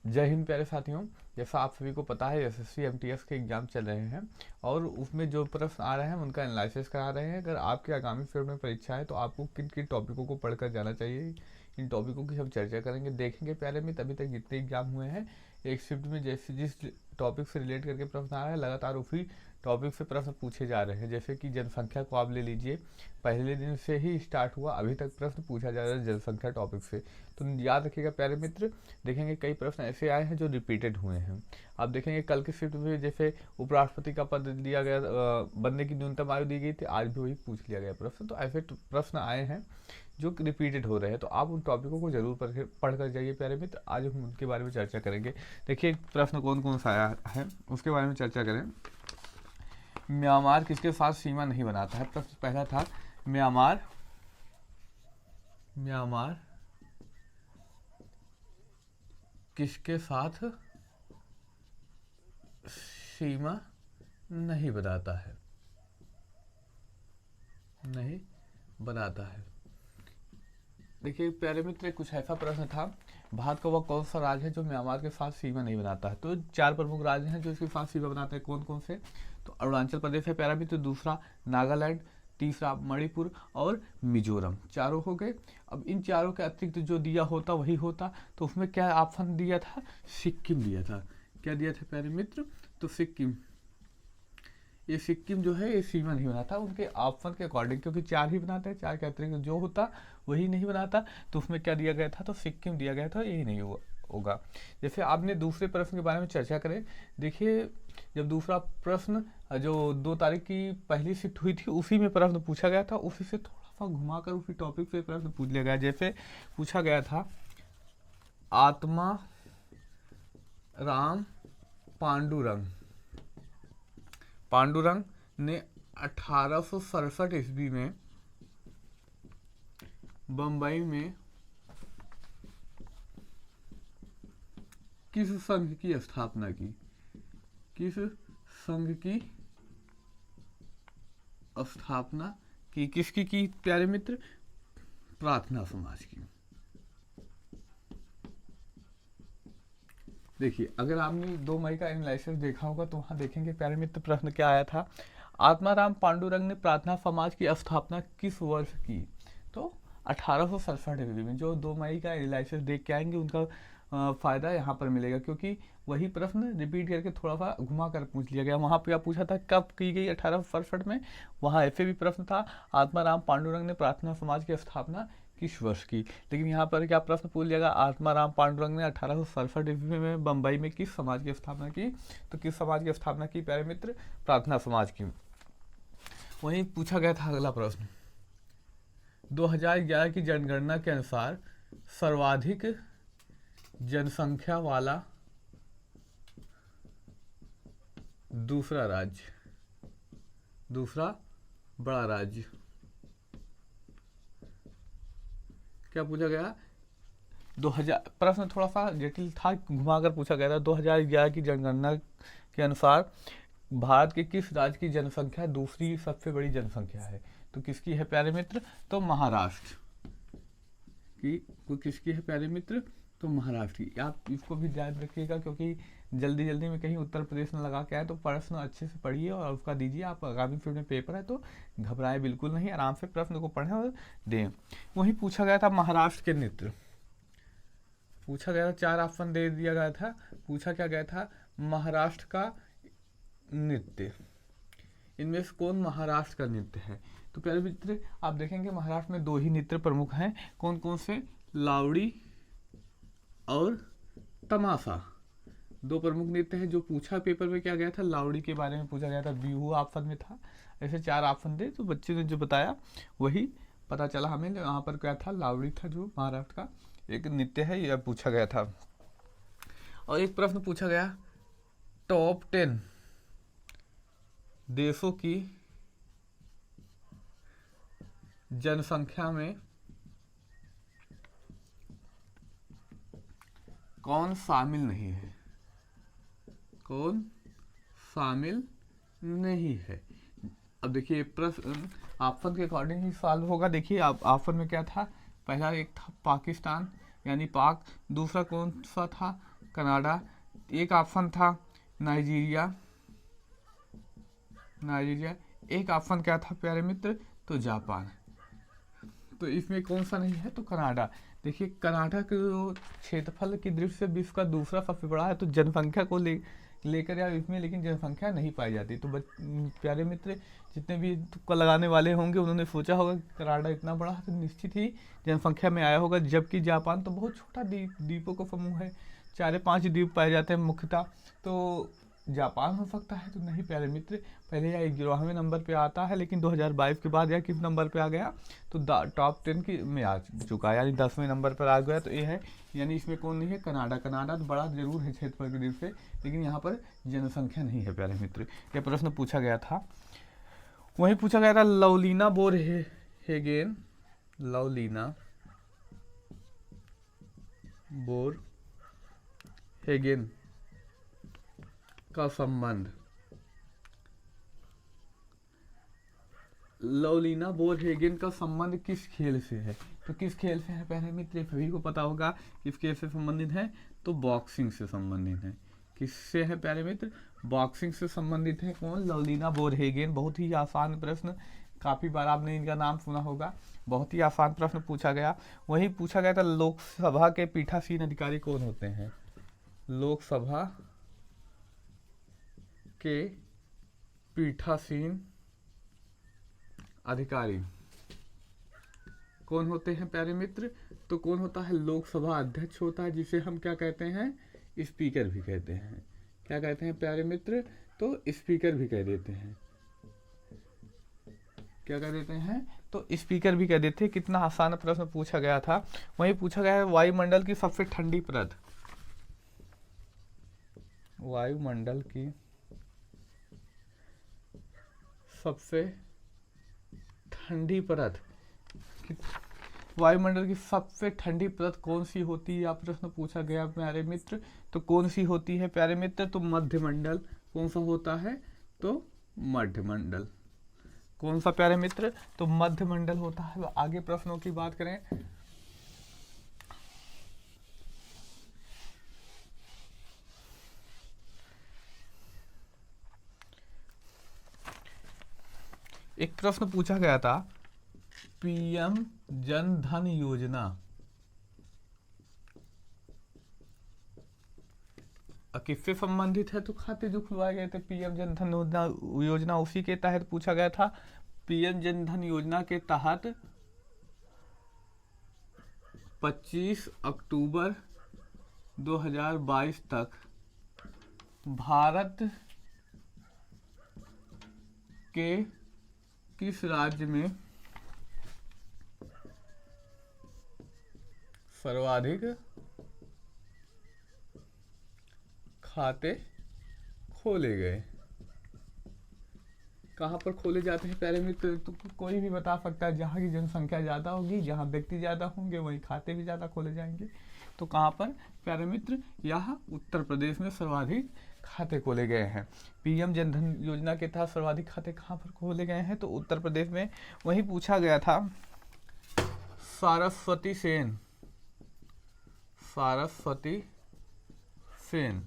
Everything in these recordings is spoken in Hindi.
जय हिंद प्यारे साथियों। जैसा आप सभी को पता है एसएससी एमटीएस के एग्जाम चल रहे हैं और उसमें जो प्रश्न आ रहे हैं उनका एनालिसिस करा रहे हैं। अगर आपके आगामी फील्ड में परीक्षा है तो आपको किन किन टॉपिकों को पढ़कर जाना चाहिए, इन टॉपिकों की हम चर्चा करेंगे, देखेंगे। प्यारे मित्र, अभी तक जितने एग्जाम हुए हैं एक शिफ्ट में जैसे जिस टॉपिक से रिलेट करके प्रश्न आ रहा है लगातार उसी टॉपिक से प्रश्न पूछे जा रहे हैं। जैसे कि जनसंख्या को आप ले लीजिए, पहले दिन से ही स्टार्ट हुआ, अभी तक प्रश्न पूछा जा रहा है जनसंख्या टॉपिक से। तो याद रखिएगा प्यारे मित्र, देखेंगे कई प्रश्न ऐसे आए हैं जो रिपीटेड हुए हैं। आप देखेंगे कल की शिफ्ट में जैसे उपराष्ट्रपति का पद दिया गया, बनने की न्यूनतम आयु दी गई थी, आज भी वही पूछ लिया गया प्रश्न। तो ऐसे प्रश्न आए हैं जो रिपीटेड हो रहे हैं, तो आप उन टॉपिकों को जरूर पढ़ कर जाइए प्यारे मित्र। आज हम उनके बारे में चर्चा करेंगे। देखिए प्रश्न कौन कौन सा आया है उसके बारे में चर्चा करें। म्यांमार किसके साथ सीमा नहीं बनाता है? प्रश्न पहला था म्यांमार किसके साथ सीमा नहीं बनाता है? नहीं बनाता है। देखिए प्यारे मित्र, कुछ ऐसा प्रश्न था, भारत का वह कौन सा राज्य है जो म्यांमार के साथ सीमा नहीं बनाता है? तो 4 प्रमुख राज्य हैं जो इसके साथ सीमा बनाते हैं। कौन कौन से? तो अरुणाचल प्रदेश है प्यारा मित्र, दूसरा नागालैंड, तीसरा मणिपुर और मिजोरम। चारों हो गए। अब इन चारों के अतिरिक्त जो दिया होता वही होता, तो उसमें क्या ऑप्शन दिया था? सिक्किम दिया था। क्या दिया था प्यारे मित्र? तो सिक्किम। ये सिक्किम जो है ये सीमा नहीं बनाता उनके ऑप्शन के अकॉर्डिंग, क्योंकि 4 ही बनाते हैं, 4 के अतिरिक्त जो होता वही नहीं बनाता। तो उसमें क्या दिया गया था? तो सिक्किम दिया गया था, यही नहीं होगा। जैसे आपने दूसरे प्रश्न के बारे में चर्चा करें। देखिए जब दूसरा प्रश्न जो 2 तारीख की पहली शिफ्ट हुई थी उसी में प्रश्न पूछा गया था, उसी से थोड़ा सा घुमाकर उसी टॉपिक से प्रश्न पूछ लिया गया। जैसे पूछा गया था आत्मा राम पांडुरंग ने 1867 ईस्वी में बंबई में किस संघ की स्थापना की? किस संघ की स्थापना की? किसकी की प्यारे मित्र? प्रार्थना समाज की। देखिए अगर आपने 2 मई का एनालिसिस देखा होगा तो वहाँ देखेंगे प्यारे मित्र प्रश्न क्या आया था। आत्माराम पांडुरंग ने प्रार्थना समाज की स्थापना किस वर्ष की? तो 1867 ईस्वी में। जो 2 मई का एनालिसिस देख के आएंगे उनका फायदा यहाँ पर मिलेगा, क्योंकि वही प्रश्न रिपीट करके थोड़ा सा घुमा कर पूछ लिया गया। वहाँ पे आप पूछा था कब की गई 1867 में, वहाँ ऐसे भी प्रश्न था आत्माराम पांडुरंग ने प्रार्थना समाज की स्थापना किस वर्ष की। लेकिन यहाँ पर क्या प्रश्न पूछ लिया गया? आत्माराम पांडुरंग ने 1867 ईस्वी में बंबई में किस समाज की स्थापना की? तो किस समाज की स्थापना की प्यारे मित्र? प्रार्थना समाज की। वहीं पूछा गया था अगला प्रश्न, 2011 की जनगणना के अनुसार सर्वाधिक जनसंख्या वाला दूसरा बड़ा राज्य क्या पूछा गया? 2000 प्रश्न थोड़ा सा जटिल था, घुमाकर पूछा गया था। 2011 की जनगणना के अनुसार भारत के किस राज्य की जनसंख्या दूसरी सबसे बड़ी जनसंख्या है? तो किसकी है प्यारे मित्र? तो महाराष्ट्र की। किसकी है प्यारे मित्र? तो महाराष्ट्र की। आप इसको भी ध्यान रखिएगा, क्योंकि जल्दी जल्दी में कहीं उत्तर प्रदेश में लगा के आए, तो प्रश्न अच्छे से पढ़िए और उसका दीजिए। आप आगामी फील्ड में पेपर है तो घबराएं बिल्कुल नहीं, आराम से प्रश्न को पढ़ें और दें। वहीं पूछा गया था महाराष्ट्र के नृत्य। पूछा गया था, 4 ऑप्शन दे दिया गया था। पूछा क्या गया था? महाराष्ट्र का नृत्य। इनमें से कौन महाराष्ट्र का नृत्य है? तो प्यारे मित्र आप देखेंगे महाराष्ट्र में 2 ही नृत्य प्रमुख हैं। कौन कौन से? लावड़ी और तमाशा। 2 प्रमुख नृत्य हैं। जो पूछा पेपर में क्या गया था? लावड़ी के बारे में पूछा गया था, बिहू ऑप्शन में था। ऐसे 4 ऑप्शन थे, तो बच्चे ने जो बताया वही पता चला हमें। यहाँ पर क्या था? लावड़ी था, जो महाराष्ट्र का एक नृत्य है, यह पूछा गया था। और एक प्रश्न पूछा गया, टॉप 10 देशों की जनसंख्या में कौन शामिल नहीं है? कौन शामिल नहीं है? अब देखिए प्रश्न ऑप्शन के अकॉर्डिंग ही सॉल्व होगा। देखिए ऑप्शन में क्या था? पहला एक था पाकिस्तान यानी पाक, दूसरा कौन सा था? कनाडा। एक ऑप्शन था नाइजीरिया, एक ऑप्शन क्या था प्यारे मित्र, तो जापान। तो इसमें कौन सा नहीं है, तो कनाडा। देखिए कनाडा के जो क्षेत्रफल की दृष्टि से विश्व का दूसरा सबसे बड़ा है, तो जनसंख्या को लेकर यार इसमें लेकिन जनसंख्या नहीं पाई जाती। तो प्यारे मित्र जितने भी तुक्का लगाने वाले होंगे उन्होंने सोचा होगा कि कनाडा इतना बड़ा है, तो निश्चित ही जनसंख्या में आया होगा। जबकि जापान तो बहुत छोटा द्वीपों का समूह है, 4-5 द्वीप पाए जाते हैं मुख्यतः, तो जापान हो सकता है। तो नहीं प्यारे मित्र, पहले यह 11वें नंबर पे आता है, लेकिन 2022 के बाद यह किस नंबर पे आ गया, तो टॉप 10 की में आ चुका है, यानी 10वें नंबर पर आ गया। तो ये है, यानी इसमें कौन नहीं है, कनाडा। कनाडा तो बड़ा जरूर है क्षेत्रफल की दृष्टि से, लेकिन यहाँ पर जनसंख्या नहीं है प्यारे मित्र। यह प्रश्न पूछा गया था। वहीं पूछा गया था लवलीना बोरहेगेन, लवलीना बोरहेगेन का संबंध, लवलीना बोरहेगेन का संबंध किस खेल से है, तो किस खेल से है प्यारे मित्र, सभी को पता होगा किस खेल से संबंधित है, तो बॉक्सिंग से संबंधित है। किससे है प्यारे मित्र, बॉक्सिंग से संबंधित है। कौन, लवलीना बोरहेगेन। बहुत ही आसान प्रश्न, काफ़ी बार आपने इनका नाम सुना होगा, बहुत ही आसान प्रश्न पूछा गया। वही पूछा गया था लोकसभा के पीठासीन अधिकारी कौन होते हैं, लोकसभा के पीठासीन अधिकारी कौन होते हैं प्यारे मित्र, तो कौन होता है, लोकसभा अध्यक्ष होता है, जिसे हम क्या कहते हैं, स्पीकर भी कहते हैं। क्या कहते हैं प्यारे मित्र, तो स्पीकर भी कह देते हैं। क्या कह देते हैं, तो स्पीकर भी कह देते हैं। कितना आसान प्रश्न पूछा गया था। वहीं पूछा गया है वायुमंडल की सबसे ठंडी परत, वायुमंडल की सबसे ठंडी परत, वायुमंडल की सबसे ठंडी परत कौन सी होती है, आप प्रश्न पूछा गया प्यारे मित्र। तो कौन सी होती है प्यारे मित्र, तो मध्यमंडल। कौन सा होता है, तो मध्यमंडल। कौन सा प्यारे मित्र, तो मध्यमंडल होता है। आगे प्रश्नों की बात करें, एक प्रश्न पूछा गया था, पीएम जन धन योजना किससे संबंधित है, तो खाते जो खुलवाए गए थे पीएम जन धन योजना उसी के तहत पूछा गया था। पीएम जन धन योजना के तहत 25 अक्टूबर 2022 तक भारत के किस राज्य में सर्वाधिक खाते खोले गए, कहाँ पर खोले जाते हैं प्यारे मित्र, तो कोई भी बता सकता है। जहाँ की जनसंख्या ज़्यादा होगी, जहाँ व्यक्ति ज़्यादा होंगे, वहीं खाते भी ज़्यादा खोले जाएंगे। तो कहाँ पर प्यारे मित्र, यहाँ उत्तर प्रदेश में सर्वाधिक खाते खोले गए हैं। पीएम जन धन योजना के तहत सर्वाधिक खाते कहाँ पर खोले गए हैं, तो उत्तर प्रदेश में। वहीं पूछा गया था सरस्वती सेन, सरस्वती सेन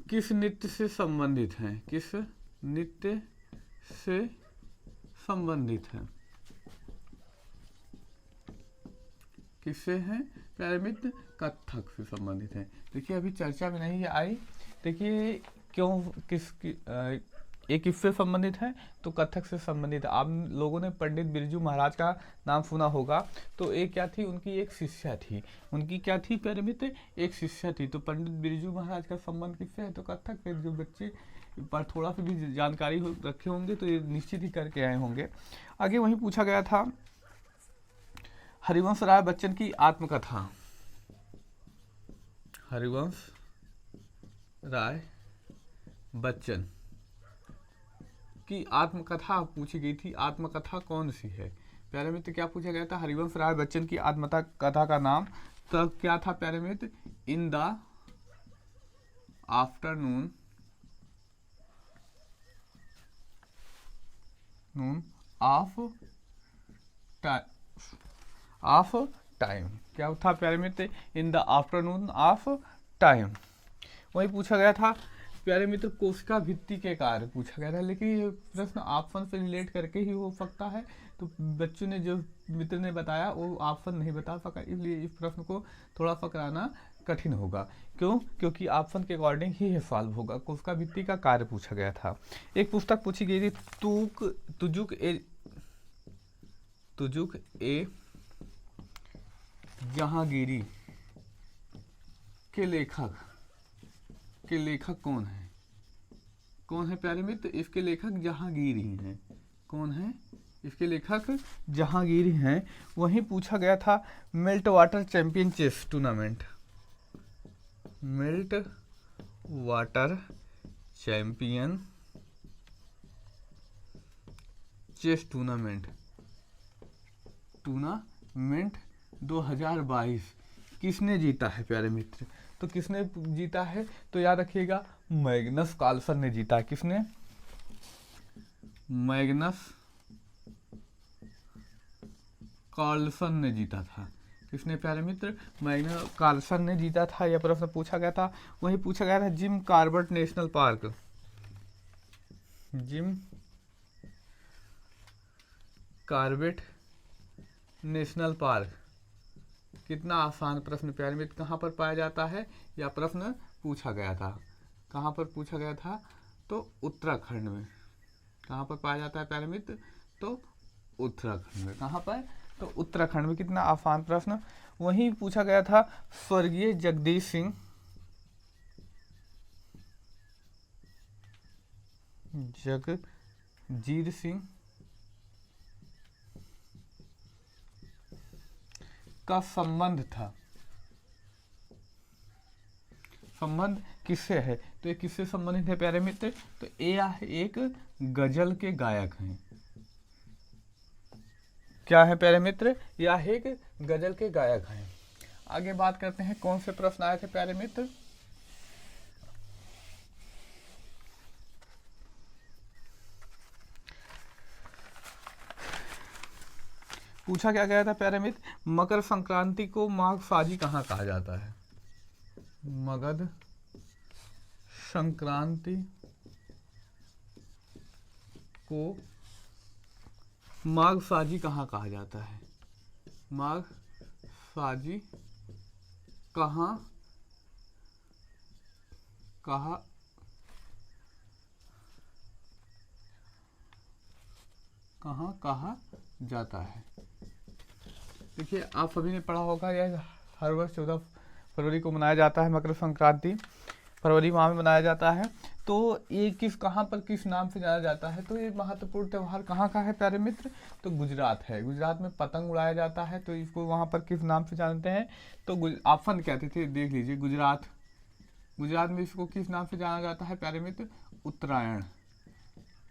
किस नृत्य से संबंधित हैं, किस नृत्य से संबंधित है, किससे हैं प्यारे मित्र, कथक से संबंधित है। देखिए अभी चर्चा में नहीं आई, देखिए क्यों, ये किससे संबंधित है, तो कथक से संबंधित है। आप लोगों ने पंडित बिरजू महाराज का नाम सुना होगा। तो एक क्या थी, उनकी एक शिष्या थी, उनकी क्या थी प्यारे मित्र, एक शिष्या थी। तो पंडित बिरजू महाराज का संबंध किससे है, तो कथक से। जो बच्चे पर थोड़ा सा भी जानकारी रखे होंगे तो ये निश्चित ही करके आए होंगे। आगे वहीं पूछा गया था हरिवंश राय बच्चन की आत्मकथा, हरिवंश राय बच्चन की आत्मकथा पूछी गई थी। आत्मकथा कौन सी है प्यारे मित्र, क्या पूछा गया था, हरिवंश राय बच्चन की आत्मकथा का नाम तो क्या था प्यारे मित्र, in the afternoon of time, क्या था प्यारे मित्र, in the afternoon of time. वही पूछा गया था प्यारे मित्र कोशिका भित्ति के कार्य पूछा गया था, लेकिन ये प्रश्न ऑप्शन से रिलेट करके ही हो सकता है, तो बच्चों ने जो मित्र ने बताया वो ऑप्शन नहीं बता सका, इसलिए इस प्रश्न को थोड़ा सा कराना कठिन होगा। क्यों? क्योंकि ऑप्शन के अकॉर्डिंग ही सॉल्व होगा। कोशिका भित्ति का कार्य पूछा गया था। एक पुस्तक पूछी गई थी तुजुक ए जहांगीरी के लेखक कौन है? कौन है प्यारे मित्र? इसके लेखक जहांगीर ही हैं। कौन है? इसके लेखक जहांगीर हैं। वहीं पूछा गया था Meltwater champion chess tournament, Meltwater champion chess tournament 2022 किसने जीता है प्यारे मित्र? तो किसने जीता है? तो याद रखिएगा मैग्नस कार्लसन ने जीता है। किसने? मैग्नस कार्लसन ने जीता था। किसने प्यारे मित्र? मैग्नस कार्लसन ने जीता था। यह प्रश्न पूछा गया था। वही पूछा गया था Jim Corbett national park, Jim Corbett national park कितना आसान प्रश्न प्यारे मित्र, कहाँ पर पाया जाता है? यह प्रश्न पूछा गया था। कहाँ पर पूछा गया था? तो उत्तराखंड में। कहाँ पर पाया जाता है प्यारे मित्र? तो उत्तराखंड में। कहाँ पर? तो उत्तराखंड में। कितना आसान प्रश्न। वहीं पूछा गया था स्वर्गीय जगदीश सिंह जगजीत सिंह का संबंध किससे है? तो ये किससे संबंधित है प्यारे मित्र? तो ये एक गजल के गायक हैं। क्या है प्यारे मित्र? यह एक गजल के गायक हैं। आगे बात करते हैं कौन से प्रश्न आए थे प्यारे मित्र। पूछा क्या गया था प्यारे मित्र? मकर संक्रांति को माघसाजी कहाँ कहा जाता है? मगध संक्रांति को माघसाजी कहाँ कहा जाता है? माघसाजी कहाँ कहा जाता है? देखिए आप सभी ने पढ़ा होगा, यह हर वर्ष 14 फरवरी को मनाया जाता है। मकर संक्रांति फरवरी माह में मनाया जाता है। तो ये कहाँ पर किस नाम से जाना जाता है? तो ये महत्वपूर्ण त्यौहार कहाँ का है प्यारे मित्र? तो गुजरात है। गुजरात में पतंग उड़ाया जाता है। तो इसको वहाँ पर किस नाम से जानते हैं? तो ऑप्शन कहते थे, देख लीजिए। गुजरात में इसको किस नाम से जाना जाता है प्यारे मित्र? उत्तरायण।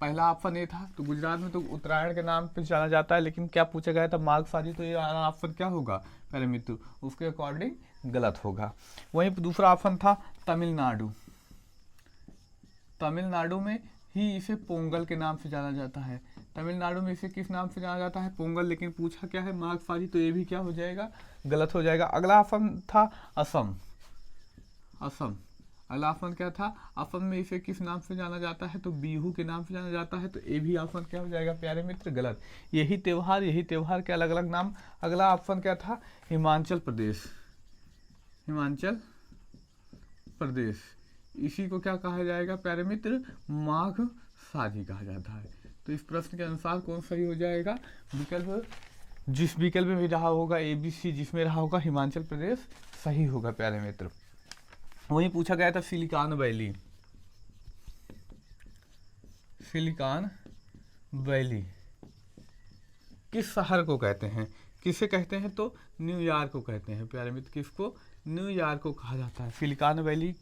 पहला ऑप्शन ये था। तो गुजरात में तो उत्तरायण के नाम पे जाना जाता है, लेकिन क्या पूछा गया था? माघसाजी। तो ये ऑप्शन क्या होगा प्यारे मित्र? उसके अकॉर्डिंग गलत होगा। वहीं दूसरा ऑप्शन था तमिलनाडु। तमिलनाडु में ही इसे पोंगल के नाम से जाना जाता है। तमिलनाडु में इसे किस नाम से जाना जाता है? पोंगल। लेकिन पूछा क्या है? माघसाजी। तो ये भी क्या हो जाएगा? गलत हो जाएगा। अगला ऑप्शन था असम। अगला ऑप्शन क्या था? असम में इसे किस नाम से जाना जाता है? तो बिहू के नाम से जाना जाता है। तो ये भी ऑप्शन क्या हो जाएगा प्यारे मित्र? गलत। यही त्योहार के अलग अलग नाम। अगला ऑप्शन क्या था? हिमाचल प्रदेश। इसी को क्या कहा जाएगा प्यारे मित्र? माघसाजी कहा जाता है। तो इस प्रश्न के अनुसार कौन सही हो जाएगा? विकल्प, जिस विकल्प में भी रहा होगा ABC, जिसमें रहा होगा हिमाचल प्रदेश सही होगा प्यारे मित्र। वहीं पूछा गया था सिलिकॉन वैली किस शहर को कहते हैं? किसे कहते हैं? तो न्यूयॉर्क को कहते हैं प्यारे मित्र। किसको? न्यूयॉर्क को कहा जाता है। सिलिकॉन वैली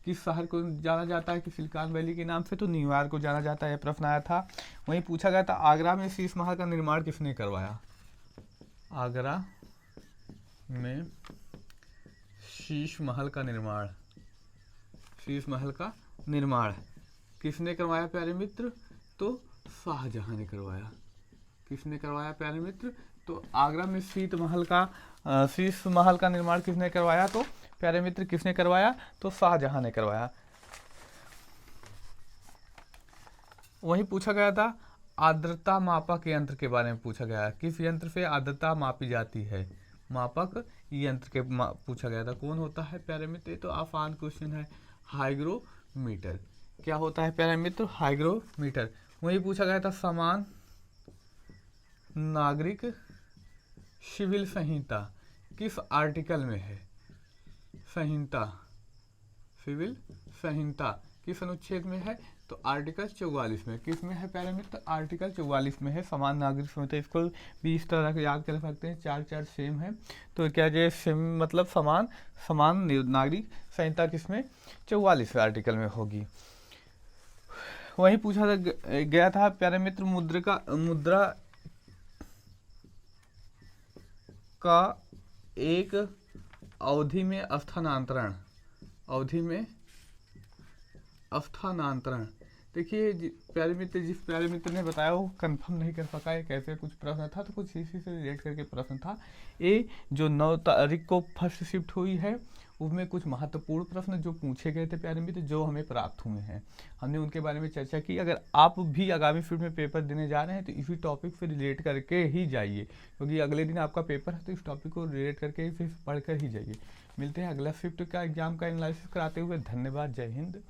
किस शहर को जाना जाता है कि सिलिकॉन वैली के नाम से? तो न्यूयॉर्क को जाना जाता है। यह प्रश्न आया था। वहीं पूछा गया था आगरा में शीश महल का निर्माण किसने करवाया? आगरा में शीश महल का निर्माण किसने करवाया प्यारे मित्र? तो शाहजहां ने करवाया। किसने करवाया प्यारे मित्र? तो आगरा में शीत महल का निर्माण किसने करवाया? तो प्यारे मित्र किसने करवाया? तो शाहजहां ने करवाया। वहीं पूछा गया था आर्द्रता मापक यंत्र के बारे में पूछा गया, किस यंत्र से आर्द्रता मापी जाती है? मापक यंत्र के पूछा गया था। कौन होता है प्यारे मित्र? तो आसान क्वेश्चन है, हाइग्रोमीटर। क्या होता है प्यारे मित्र? हाइग्रोमीटर। वहीं पूछा गया था समान नागरिक सिविल संहिता किस आर्टिकल में है? संहिता, सिविल संहिता किस अनुच्छेद में है? तो आर्टिकल 44 में। किस में है प्यारे मित्र? आर्टिकल 44 में है समान नागरिक संहिता। इसको भी इस तरह के याद कर सकते हैं, चार सेम है। तो क्या जो सेम मतलब समान नागरिक संहिता किसमें? 44 आर्टिकल में होगी। वहीं पूछा गया था प्यारे मित्र मुद्रा का एक अवधि में स्थानांतरण। देखिए प्यारे मित्र, जिस प्यारे मित्र ने बताया वो कंफर्म नहीं कर सका है कैसे कुछ प्रश्न था, तो कुछ इसी से रिलेट करके प्रश्न था। ये जो 9 तारीख को फर्स्ट शिफ्ट हुई है उसमें कुछ महत्वपूर्ण प्रश्न जो पूछे गए थे प्यारे मित्र, जो हमें प्राप्त हुए हैं, हमने उनके बारे में चर्चा की। अगर आप भी आगामी शिफ्ट में पेपर देने जा रहे हैं तो इसी टॉपिक से रिलेट करके ही जाइए, क्योंकि अगले दिन आपका पेपर है तो इस टॉपिक को रिलेट करके फिर पढ़ कर ही जाइए। मिलते हैं अगला शिफ्ट का एग्जाम का एनालिसिस कराते हुए। धन्यवाद। जय हिंद।